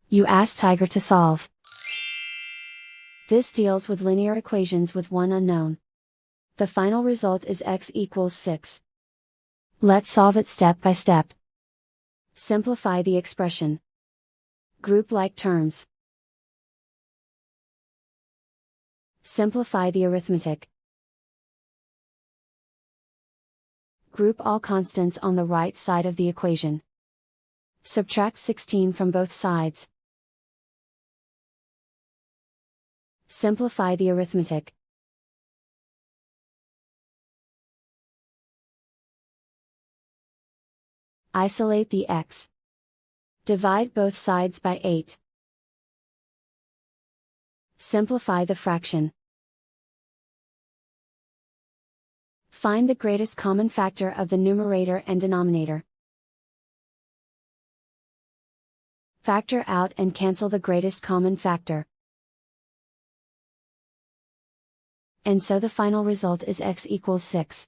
You ask Tiger to solve. This deals with linear equations with one unknown. The final result is x equals 6. Let's solve it step by step. Simplify the expression. Group like terms. Simplify the arithmetic. Group all constants on the right side of the equation. Subtract 16 from both sides. Simplify the arithmetic. Isolate the x. Divide both sides by 8. Simplify the fraction. Find the greatest common factor of the numerator and denominator. Factor out and cancel the greatest common factor. And so the final result is x equals 6.